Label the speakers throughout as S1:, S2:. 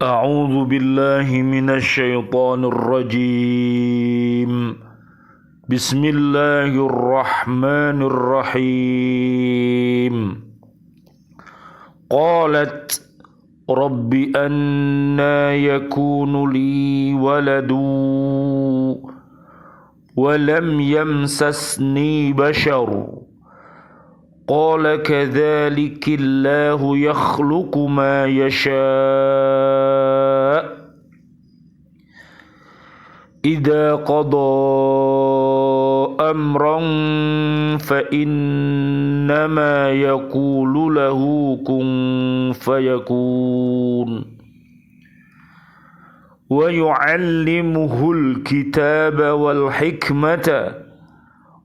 S1: أعوذ بالله من الشيطان الرجيم. بسم الله الرحمن الرحيم. قالت رب أنى يكون لي ولد ولم يمسسني بشر قال كذلك الله يخلق ما يشاء إذا قضى أمرا فإنما يقول له كن فيكون ويعلمه الكتاب والحكمة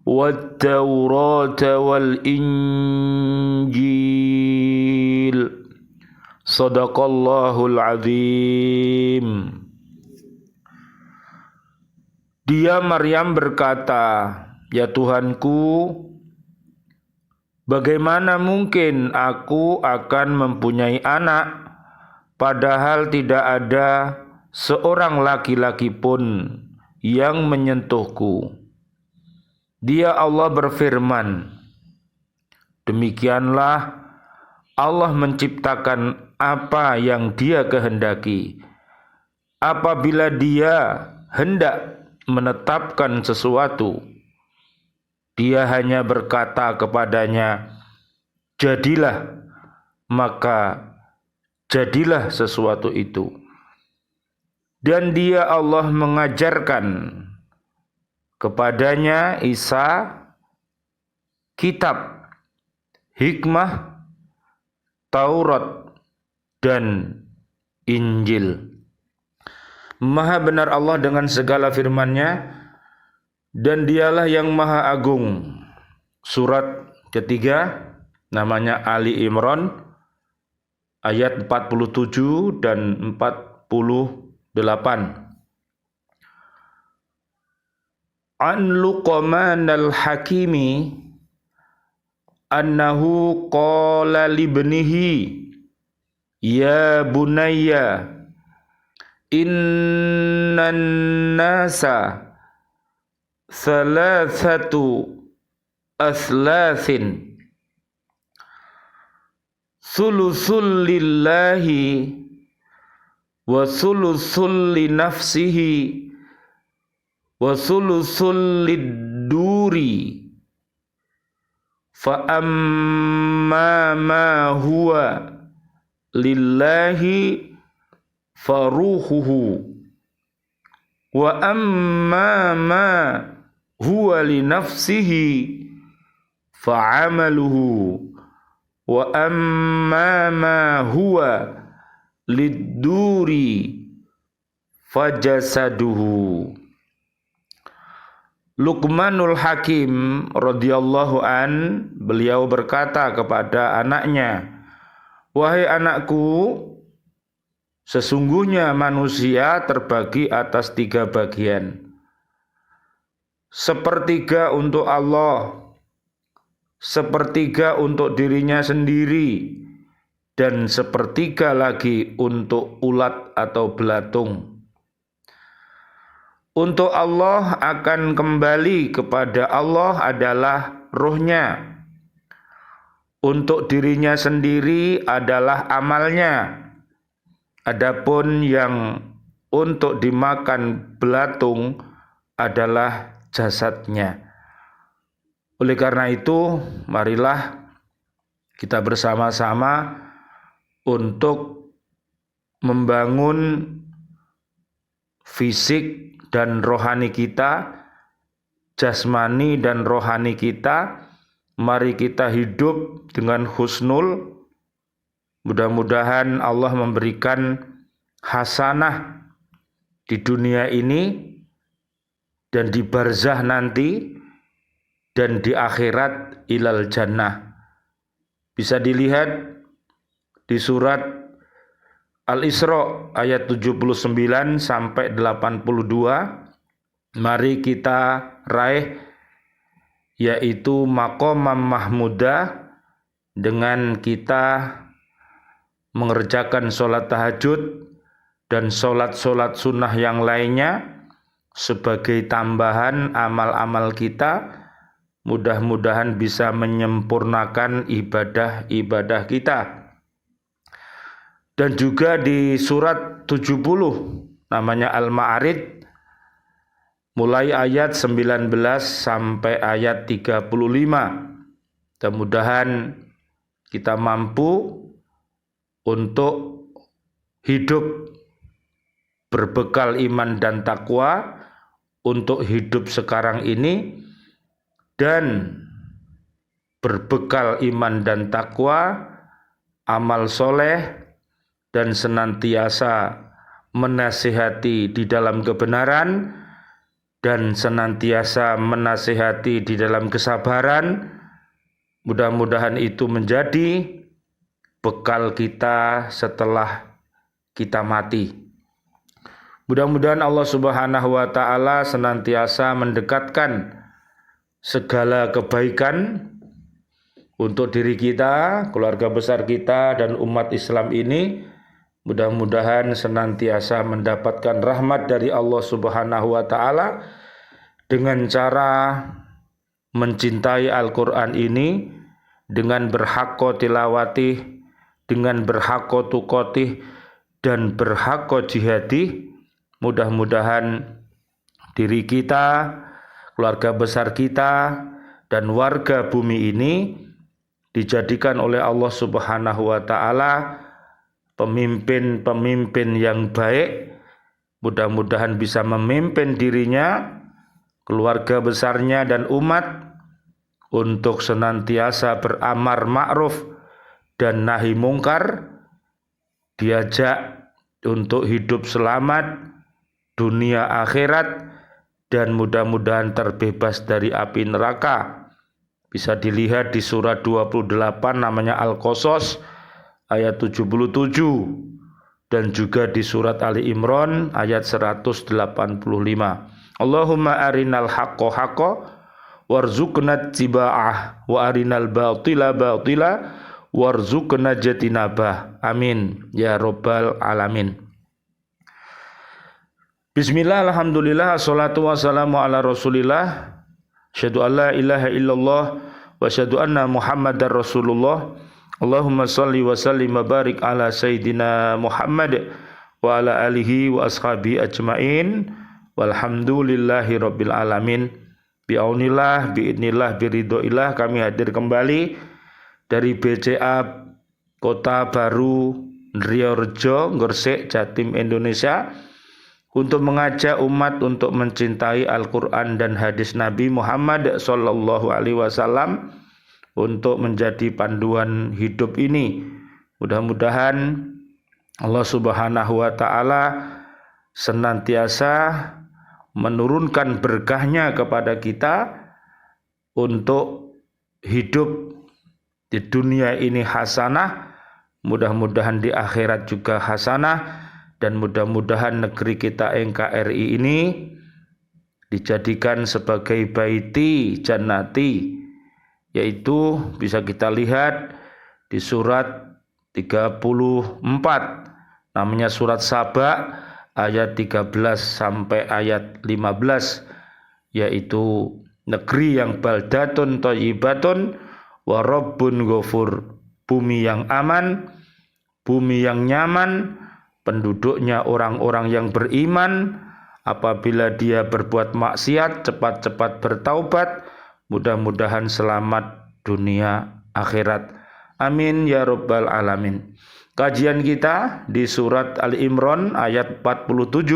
S1: والتوراة والإنجيل. Sadaqallahul azim. Dia Maryam berkata, "Ya Tuhanku, bagaimana mungkin aku akan mempunyai anak, padahal tidak ada seorang laki-laki pun yang menyentuhku." Dia Allah berfirman, "Demikianlah Allah menciptakan apa yang Dia kehendaki. Apabila Dia hendak menetapkan sesuatu, Dia hanya berkata kepadanya, jadilah, maka jadilah sesuatu itu." Dan Dia Allah mengajarkan kepadanya Isa kitab, hikmah, Taurat, dan Injil. Maha benar Allah dengan segala firman-Nya, dan Dialah yang Maha Agung. Surat ketiga, namanya Ali Imran, ayat 47 dan 48. An Luqman al-Hakimi annahu qala libnihi ya bunayya innan nasa thalathatu aslathin thuluthul lillahi wa thuluthul li nafsihi wa thuluthul lid-duri fa amma ma huwa lillahi faruhuhu wa amma ma huwa li nafsihi fa'amaluhu wa amma ma huwa lid-duri fajasaduhu. Luqmanul Hakim radhiyallahu an, beliau berkata kepada anaknya, "Wahai anakku, sesungguhnya manusia terbagi atas 3 bagian. Sepertiga untuk Allah, sepertiga untuk dirinya sendiri, dan sepertiga lagi untuk ulat atau belatung. Untuk Allah akan kembali kepada Allah adalah ruhnya. Untuk dirinya sendiri adalah amalnya. Adapun yang untuk dimakan belatung adalah jasadnya." Oleh karena itu, marilah kita bersama-sama untuk membangun fisik dan rohani kita, jasmani dan rohani kita. Mari kita hidup dengan husnul. Mudah-mudahan Allah memberikan hasanah di dunia ini dan di barzah nanti, dan di akhirat ilal jannah. Bisa dilihat di surat Al-Isra ayat 79 sampai 82. Mari kita raih, yaitu maqamam mahmudah, dengan kita mengerjakan sholat tahajud dan sholat-sholat sunnah yang lainnya sebagai tambahan amal-amal kita, mudah-mudahan bisa menyempurnakan ibadah-ibadah kita. Dan juga di surat 70 namanya Al-Ma'arij, mulai ayat 19 sampai ayat 35. Mudah-mudahan kita mampu untuk hidup berbekal iman dan takwa untuk hidup sekarang ini, dan berbekal iman dan takwa, amal soleh, dan senantiasa menasihati di dalam kebenaran, dan senantiasa menasihati di dalam kesabaran. Mudah-mudahan itu menjadi bekal kita setelah kita mati. Mudah-mudahan Allah Subhanahu wa Ta'ala senantiasa mendekatkan segala kebaikan untuk diri kita, keluarga besar kita, dan umat Islam ini. Mudah-mudahan senantiasa mendapatkan rahmat dari Allah Subhanahu wa Ta'ala dengan cara mencintai Al-Quran ini, dengan berhaqqa tilawatih, dengan berhaqqa tuqatih, dan berhaqqa jihadih. Mudah-mudahan diri kita, keluarga besar kita, dan warga bumi ini dijadikan oleh Allah Subhanahu wa Ta'ala pemimpin-pemimpin yang baik. Mudah-mudahan bisa memimpin dirinya, keluarga besarnya, dan umat untuk senantiasa beramar ma'ruf dan nahi mungkar, diajak untuk hidup selamat dunia akhirat, dan mudah-mudahan terbebas dari api neraka. Bisa dilihat di surat 28 namanya Al-Qasas ayat 77, dan juga di surat Ali Imran ayat 185. Allahumma arinal haqqo haqqo warzuqna tiba'ah wa arinal batila batila warzuqna jatinabah. Amin ya rabbal alamin. Bismillah, alhamdulillah, assalatu wassalamu ala rasulillah, asyhadu an la ilaha illallah wa asyhadu anna muhammadar rasulullah. Allahumma salli wa sallim wa barik ala sayyidina Muhammad wa ala alihi wa ashabi ajmain, walhamdulillahi rabbil alamin. Bi'aunillah, bi'idnillah, biridhoillah, kami hadir kembali dari BCA Kota Baru Ndriyorejo, Gresik, Jatim, Indonesia, untuk mengajak umat untuk mencintai Al-Quran dan hadis Nabi Muhammad Sallallahu Alaihi Wasallam untuk menjadi panduan hidup ini. Mudah-mudahan Allah Subhanahu wa Ta'ala senantiasa menurunkan berkahnya kepada kita untuk hidup di dunia ini hasanah, mudah-mudahan di akhirat juga hasanah. Dan mudah-mudahan negeri kita NKRI ini dijadikan sebagai baiti jannati, yaitu bisa kita lihat di surat 34 namanya surat Saba ayat 13 sampai ayat 15, yaitu negeri yang baldatun thayyibatun wa rabbun ghafur, bumi yang aman, bumi yang nyaman, penduduknya orang-orang yang beriman. Apabila dia berbuat maksiat, cepat-cepat bertaubat, mudah-mudahan selamat dunia akhirat. Amin ya rabbal alamin. Kajian kita di surat Ali Imran ayat 47.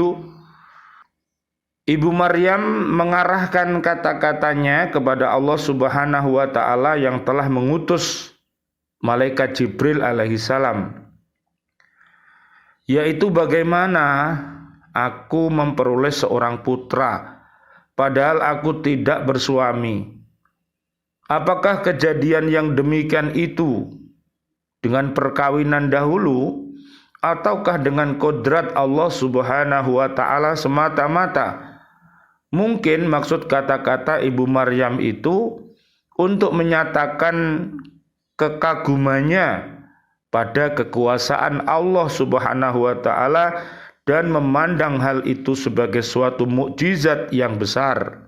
S1: Ibu Maryam mengarahkan kata-katanya kepada Allah Subhanahu wa Ta'ala yang telah mengutus malaikat Jibril alaihi salam, yaitu bagaimana aku memperoleh seorang putra padahal aku tidak bersuami. Apakah kejadian yang demikian itu dengan perkawinan dahulu, ataukah dengan kodrat Allah Subhanahu wa Ta'ala semata-mata? Mungkin maksud kata-kata Ibu Maryam itu untuk menyatakan kekagumannya pada kekuasaan Allah Subhanahu wa Ta'ala dan memandang hal itu sebagai suatu mukjizat yang besar.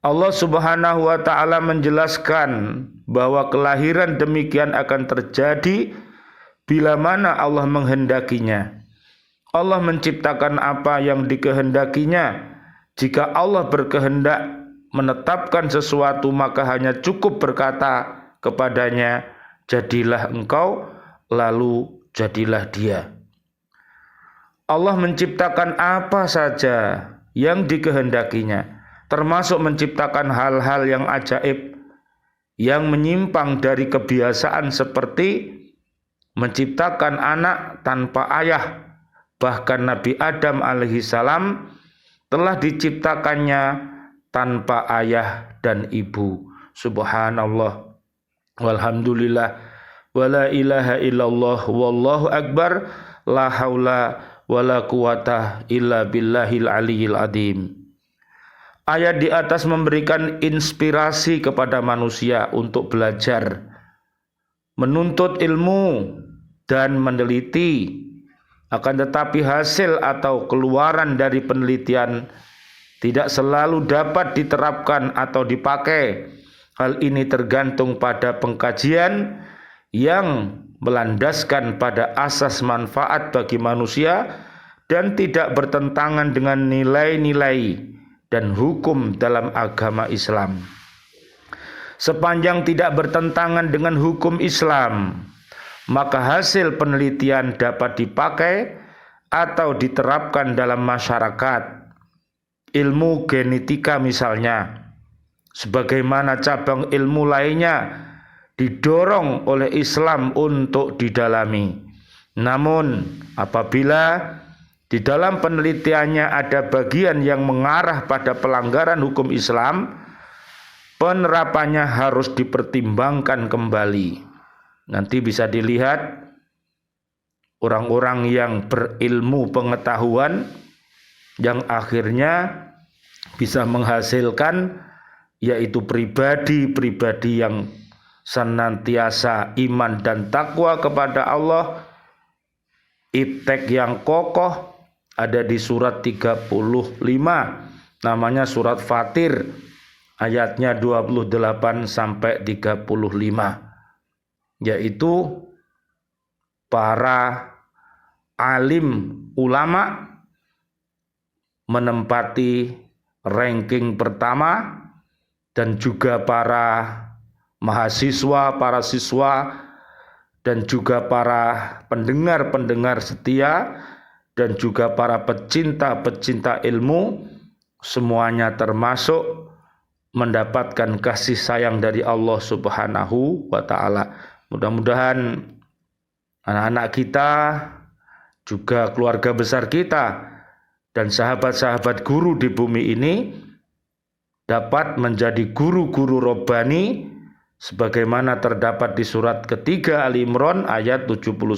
S1: Allah Subhanahu wa taala menjelaskan bahwa kelahiran demikian akan terjadi bila mana Allah menghendakinya. Allah menciptakan apa yang dikehendakinya. Jika Allah berkehendak menetapkan sesuatu, maka hanya cukup berkata kepadanya, jadilah engkau, lalu jadilah dia. Allah menciptakan apa saja yang dikehendakinya, termasuk menciptakan hal-hal yang ajaib, yang menyimpang dari kebiasaan seperti menciptakan anak tanpa ayah. Bahkan Nabi Adam alaihissalam telah diciptakannya tanpa ayah dan ibu. Subhanallah, walhamdulillah, wala ilaha illallah, wallahu akbar, la haula wala quwata illa billahil aliyil azim. Ayat di atas memberikan inspirasi kepada manusia untuk belajar, menuntut ilmu dan meneliti. Akan tetapi hasil atau keluaran dari penelitian tidak selalu dapat diterapkan atau dipakai. Hal ini tergantung pada pengkajian yang melandaskan pada asas manfaat bagi manusia dan tidak bertentangan dengan nilai-nilai dan hukum dalam agama Islam. Sepanjang tidak bertentangan dengan hukum Islam, maka hasil penelitian dapat dipakai atau diterapkan dalam masyarakat. Ilmu genetika misalnya, sebagaimana cabang ilmu lainnya, didorong oleh Islam untuk didalami. Namun apabila di dalam penelitiannya ada bagian yang mengarah pada pelanggaran hukum Islam, penerapannya harus dipertimbangkan kembali. Nanti bisa dilihat orang-orang yang berilmu pengetahuan yang akhirnya bisa menghasilkan yaitu pribadi-pribadi yang senantiasa iman dan takwa kepada Allah, iptek yang kokoh. Ada di surat 35, namanya surat Fatir, ayatnya 28 sampai 35, yaitu para alim ulama menempati ranking pertama, dan juga para mahasiswa, para siswa, dan juga para pendengar-pendengar setia, dan juga para pecinta-pecinta ilmu, semuanya termasuk mendapatkan kasih sayang dari Allah Subhanahu wa ta'ala. Mudah-mudahan anak-anak kita, juga keluarga besar kita, dan sahabat-sahabat guru di bumi ini dapat menjadi guru-guru robbani sebagaimana terdapat di surat ketiga Ali Imran ayat 79,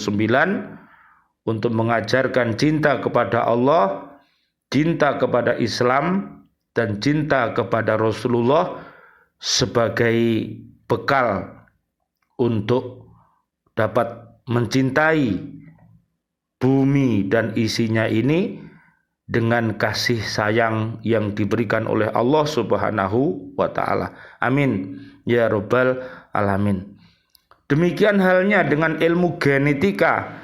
S1: untuk mengajarkan cinta kepada Allah, cinta kepada Islam, dan cinta kepada Rasulullah sebagai bekal untuk dapat mencintai bumi dan isinya ini dengan kasih sayang yang diberikan oleh Allah Subhanahu wa ta'ala. Amin ya rabbal alamin. Demikian halnya dengan ilmu genetika.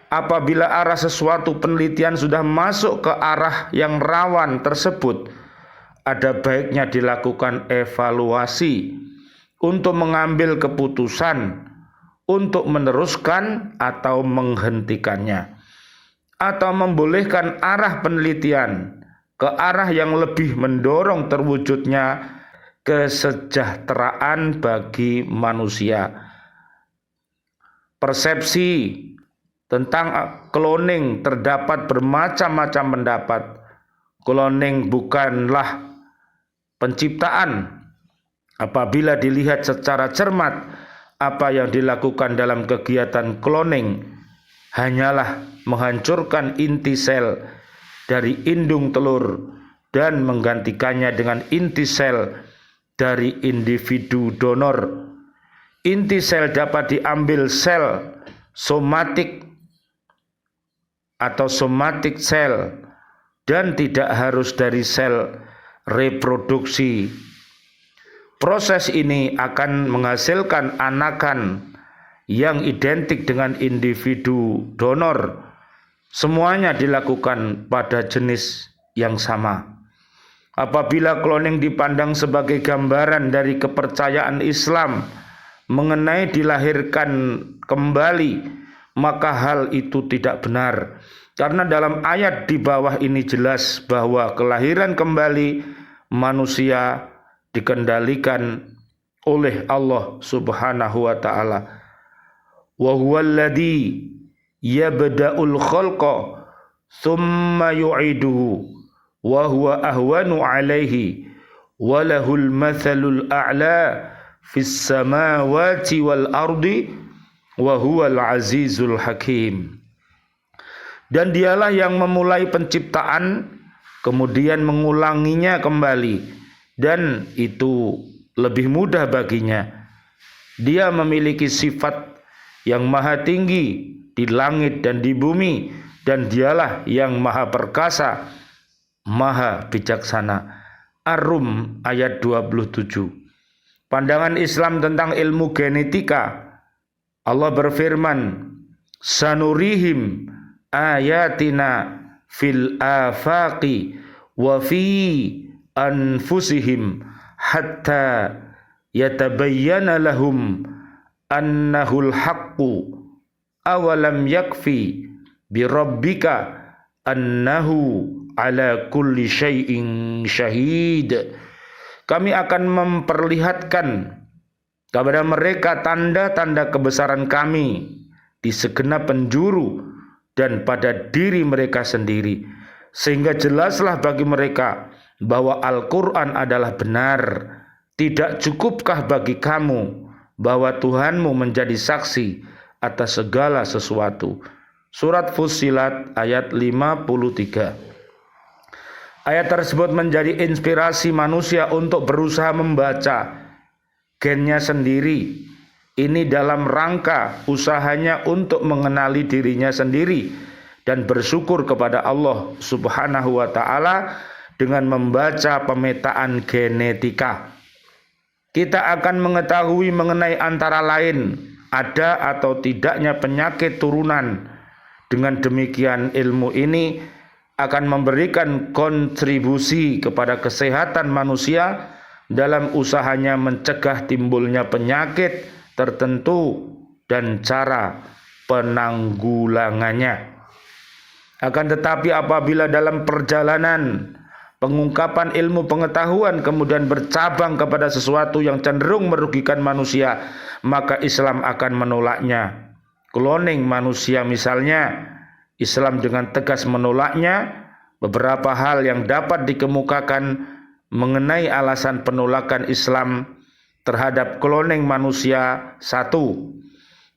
S1: Apabila arah sesuatu penelitian sudah masuk ke arah yang rawan tersebut, ada baiknya dilakukan evaluasi untuk mengambil keputusan untuk meneruskan atau menghentikannya, atau membolehkan arah penelitian ke arah yang lebih mendorong terwujudnya kesejahteraan bagi manusia. Persepsi tentang cloning terdapat bermacam-macam pendapat. Cloning bukanlah penciptaan. Apabila dilihat secara cermat, apa yang dilakukan dalam kegiatan cloning hanyalah menghancurkan inti sel dari indung telur dan menggantikannya dengan inti sel dari individu donor. Inti sel dapat diambil sel somatik atau somatic cell, dan tidak harus dari sel reproduksi. Proses ini akan menghasilkan anakan yang identik dengan individu donor. Semuanya dilakukan pada jenis yang sama. Apabila cloning dipandang sebagai gambaran dari kepercayaan Islam mengenai dilahirkan kembali, maka hal itu tidak benar. Karena dalam ayat di bawah ini jelas bahwa kelahiran kembali manusia dikendalikan oleh Allah Subhanahu wa taala. Wa huwallazi yabda'ul khalqa tsumma yu'iduhu wa huwa ahwanu 'alaihi wa lahul mathalul a'la fis samawati wal ardi wa huwal azizul hakim. Dan dialah yang memulai penciptaan kemudian mengulanginya kembali, dan itu lebih mudah baginya. Dia memiliki sifat yang maha tinggi di langit dan di bumi, dan dialah yang maha perkasa, maha bijaksana. Ar-Rum ayat 27. Pandangan Islam tentang ilmu genetika, Allah berfirman, sanurihim ayatina fil afaqi wa fi anfusihim hatta yatabayyana lahum annahul haqqu awalam yakfi birabbika annahu ala kulli syai'in syahid. Kami akan memperlihatkan kepada mereka tanda-tanda kebesaran kami di segenap penjuru dan pada diri mereka sendiri, sehingga jelaslah bagi mereka bahwa Al-Quran adalah benar. Tidak cukupkah bagi kamu bahwa Tuhanmu menjadi saksi atas segala sesuatu? Surat Fussilat ayat 53. Ayat tersebut menjadi inspirasi manusia untuk berusaha membaca gennya sendiri. Ini dalam rangka usahanya untuk mengenali dirinya sendiri dan bersyukur kepada Allah Subhanahu wa taala dengan membaca pemetaan genetika. Kita akan mengetahui mengenai antara lain ada atau tidaknya penyakit turunan. Dengan demikian ilmu ini akan memberikan kontribusi kepada kesehatan manusia dalam usahanya mencegah timbulnya penyakit tertentu dan cara penanggulangannya. Akan tetapi apabila dalam perjalanan pengungkapan ilmu pengetahuan kemudian bercabang kepada sesuatu yang cenderung merugikan manusia, maka Islam akan menolaknya. Cloning manusia misalnya, Islam dengan tegas menolaknya. Beberapa hal yang dapat dikemukakan mengenai alasan penolakan Islam terhadap cloning manusia. 1.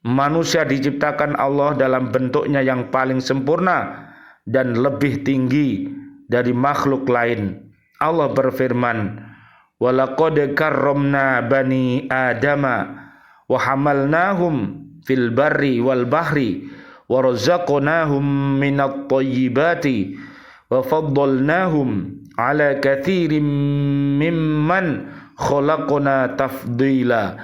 S1: Manusia diciptakan Allah dalam bentuknya yang paling sempurna dan lebih tinggi dari makhluk lain. Allah berfirman, walaqad karramna bani adama wa hamalnahum fil barri wal bahri wa razaqnahum minat thayyibati wa faddalnahum ala katsirin mimman khalaqna tafdila.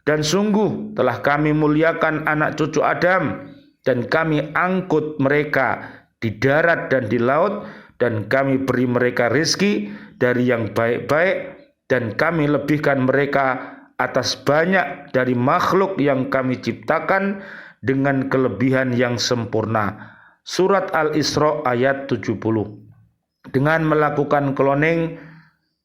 S1: Dan sungguh telah kami muliakan anak cucu Adam, dan kami angkut mereka di darat dan di laut, dan kami beri mereka rizki dari yang baik-baik, dan kami lebihkan mereka atas banyak dari makhluk yang kami ciptakan dengan kelebihan yang sempurna. Surat Al-Isra ayat 70. Dengan melakukan cloning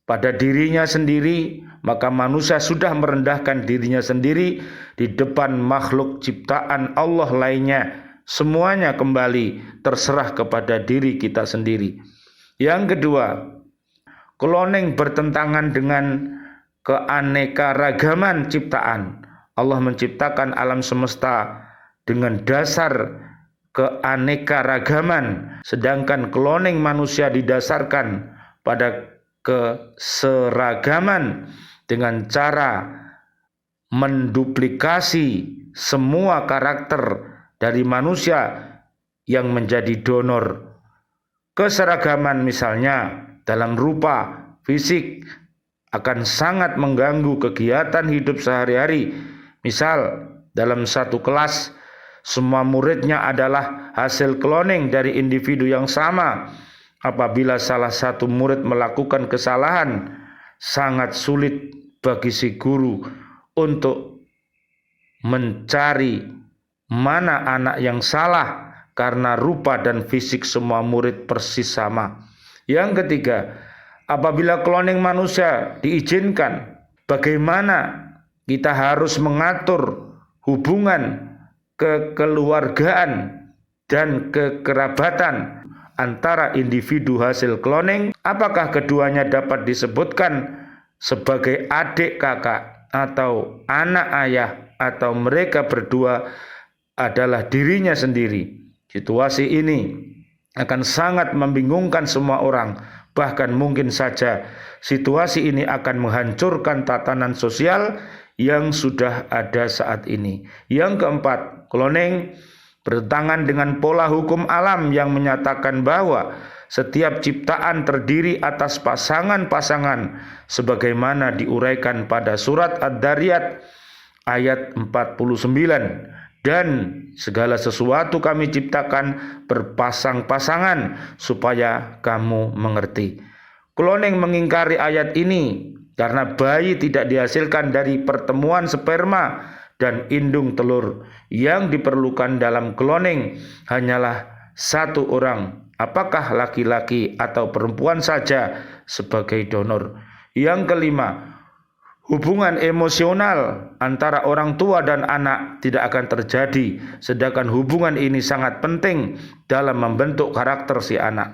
S1: pada dirinya sendiri, maka manusia sudah merendahkan dirinya sendiri di depan makhluk ciptaan Allah lainnya. Semuanya kembali terserah kepada diri kita sendiri. Yang kedua, cloning bertentangan dengan keanekaragaman ciptaan. Allah menciptakan alam semesta dengan dasar keanekaragaman, sedangkan cloning manusia didasarkan pada keseragaman dengan cara menduplikasi semua karakter dari manusia yang menjadi donor. Keseragaman misalnya dalam rupa fisik akan sangat mengganggu kegiatan hidup sehari-hari. Misal dalam satu kelas semua muridnya adalah hasil kloning dari individu yang sama. Apabila salah satu murid melakukan kesalahan, sangat sulit bagi si guru untuk mencari mana anak yang salah karena rupa dan fisik semua murid persis sama. Yang ketiga, apabila kloning manusia diizinkan, bagaimana kita harus mengatur hubungan kekeluargaan dan kekerabatan antara individu hasil kloning? Apakah keduanya dapat disebutkan sebagai adik kakak atau anak ayah, atau mereka berdua adalah dirinya sendiri? Situasi ini akan sangat membingungkan semua orang. Bahkan mungkin saja situasi ini akan menghancurkan tatanan sosial yang sudah ada saat ini. Yang keempat, kloning bertentangan dengan pola hukum alam yang menyatakan bahwa setiap ciptaan terdiri atas pasangan-pasangan sebagaimana diuraikan pada surat Ad-Dariyat ayat 49. Dan segala sesuatu kami ciptakan berpasang-pasangan supaya kamu mengerti. Kloning mengingkari ayat ini karena bayi tidak dihasilkan dari pertemuan sperma dan indung telur. Yang diperlukan dalam kloning hanyalah satu orang, apakah laki-laki atau perempuan saja, sebagai donor. Yang kelima, hubungan emosional antara orang tua dan anak tidak akan terjadi, sedangkan hubungan ini sangat penting dalam membentuk karakter si anak.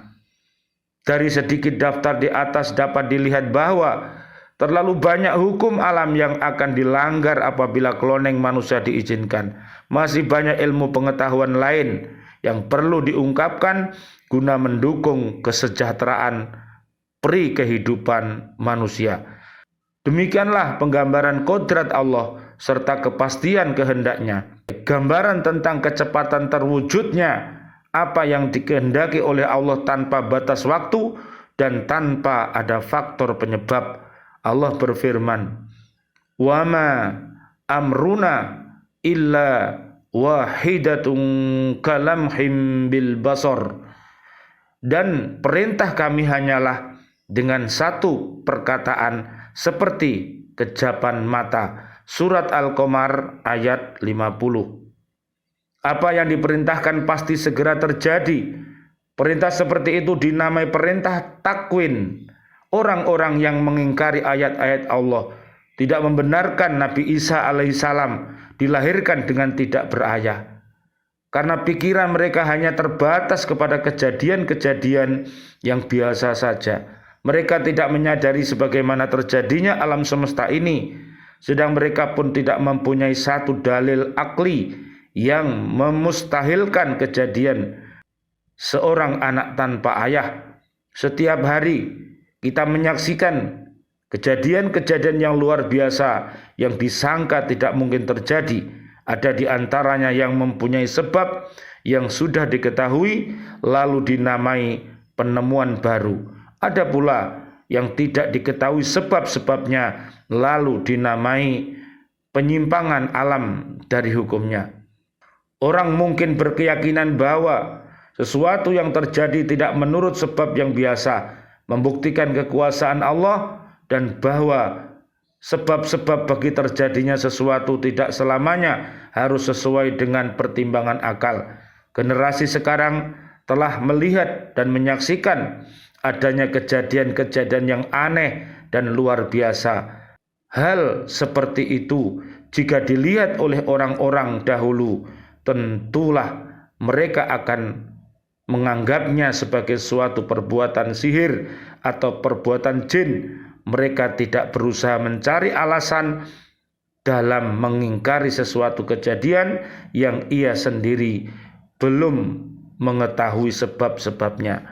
S1: Dari sedikit daftar di atas dapat dilihat bahwa terlalu banyak hukum alam yang akan dilanggar apabila kloning manusia diizinkan. Masih banyak ilmu pengetahuan lain yang perlu diungkapkan guna mendukung kesejahteraan pri kehidupan manusia. Demikianlah penggambaran kodrat Allah serta kepastian kehendaknya. Gambaran tentang kecepatan terwujudnya apa yang dikehendaki oleh Allah tanpa batas waktu dan tanpa ada faktor penyebab. Allah berfirman, "Wa ma amruna illa wahidatun kalamhim bil basar." Dan perintah kami hanyalah dengan satu perkataan seperti kejapan mata. Surat Al-Qamar ayat 50. Apa yang diperintahkan pasti segera terjadi. Perintah seperti itu dinamai perintah takwin. Orang-orang yang mengingkari ayat-ayat Allah tidak membenarkan Nabi Isa alaihissalam dilahirkan dengan tidak berayah. Karena pikiran mereka hanya terbatas kepada kejadian-kejadian yang biasa saja. Mereka tidak menyadari sebagaimana terjadinya alam semesta ini. Sedang mereka pun tidak mempunyai satu dalil akli yang memustahilkan kejadian seorang anak tanpa ayah. Setiap hari kita menyaksikan kejadian-kejadian yang luar biasa yang disangka tidak mungkin terjadi. Ada di antaranya yang mempunyai sebab yang sudah diketahui lalu dinamai penemuan baru. Ada pula yang tidak diketahui sebab-sebabnya lalu dinamai penyimpangan alam dari hukumnya. Orang mungkin berkeyakinan bahwa sesuatu yang terjadi tidak menurut sebab yang biasa, membuktikan kekuasaan Allah, dan bahwa sebab-sebab bagi terjadinya sesuatu tidak selamanya harus sesuai dengan pertimbangan akal. Generasi sekarang telah melihat dan menyaksikan adanya kejadian-kejadian yang aneh dan luar biasa. Hal seperti itu jika dilihat oleh orang-orang dahulu, tentulah mereka akan menganggapnya sebagai suatu perbuatan sihir atau perbuatan jin. Mereka tidak berusaha mencari alasan dalam mengingkari sesuatu kejadian yang ia sendiri belum mengetahui sebab-sebabnya.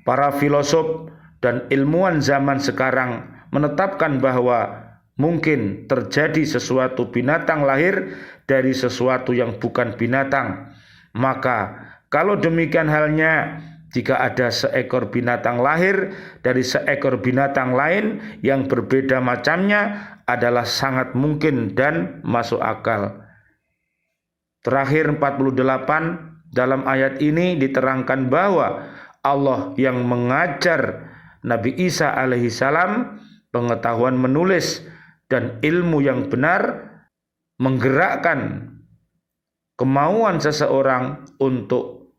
S1: Para filosof dan ilmuwan zaman sekarang menetapkan bahwa mungkin terjadi sesuatu binatang lahir dari sesuatu yang bukan binatang. Maka Kalau demikian halnya, jika ada seekor binatang lahir dari seekor binatang lain yang berbeda macamnya, adalah sangat mungkin dan masuk akal. Terakhir 48, dalam ayat ini diterangkan bahwa Allah yang mengajar Nabi Isa alaihissalam pengetahuan menulis dan ilmu yang benar, menggerakkan kemauan seseorang untuk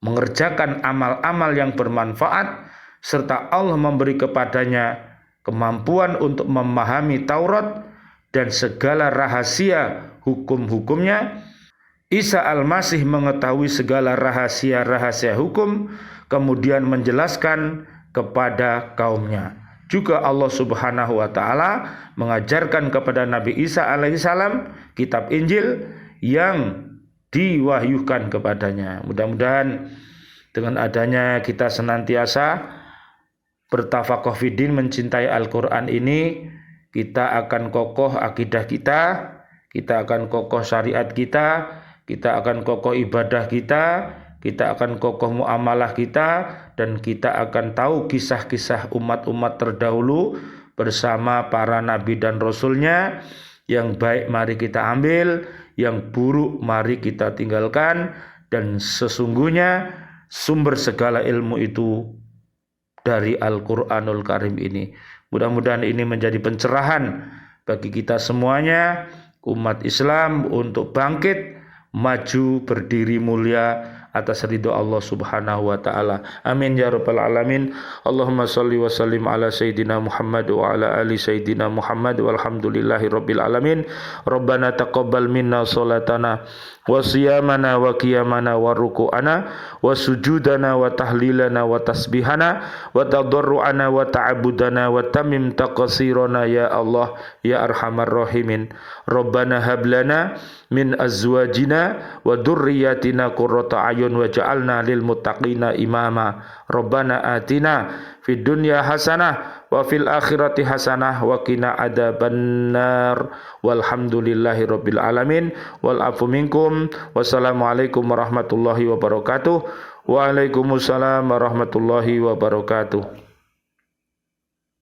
S1: mengerjakan amal-amal yang bermanfaat, serta Allah memberi kepadanya kemampuan untuk memahami Taurat dan segala rahasia hukum-hukumnya. Isa al-Masih mengetahui segala rahasia-rahasia hukum, kemudian menjelaskan kepada kaumnya. Juga Allah Subhanahu wa taala mengajarkan kepada Nabi Isa alaihissalam kitab Injil yang diwahyukan kepadanya. Mudah-mudahan dengan adanya kita senantiasa bertafaqquh fiddin, mencintai Al-Quran ini, kita akan kokoh akidah kita akan kokoh syariat kita akan kokoh ibadah kita akan kokoh muamalah kita, dan kita akan tahu kisah-kisah umat-umat terdahulu bersama para nabi dan rasulnya. Yang baik mari kita ambil, yang buruk mari kita tinggalkan, dan sesungguhnya sumber segala ilmu itu dari Al-Quranul Karim ini. Mudah-mudahan ini menjadi pencerahan bagi kita semuanya, umat Islam, untuk bangkit, maju, berdiri mulia atas ridho Allah Subhanahu wa taala. Amin ya rabbal alamin. Allahumma shalli wa sallim ala sayyidina Muhammad wa ala ali sayyidina Muhammad walhamdulillahi rabbil alamin. Rabbana taqabbal minna salatana wa siyamana wa qiyamana wa ruku'ana wa sujudana wa tahlilana wa tasbihana wa tadarru'ana wa ta'abudana wa tamim taqsirana ya Allah ya arhamar rahimin. Rabbana hablana min azwajina wa dhurriyyatina qurrata ayun waj'alna lil muttaqina imama. Rabbana atina fid dunya hasanah wa fil akhirati hasanah wa qina adzabannar. Walhamdulillahi rabbil alamin. Wal afu minkum. Wassalamualaikum warahmatullahi wabarakatuh. Waalaikumsalam warahmatullahi wabarakatuh.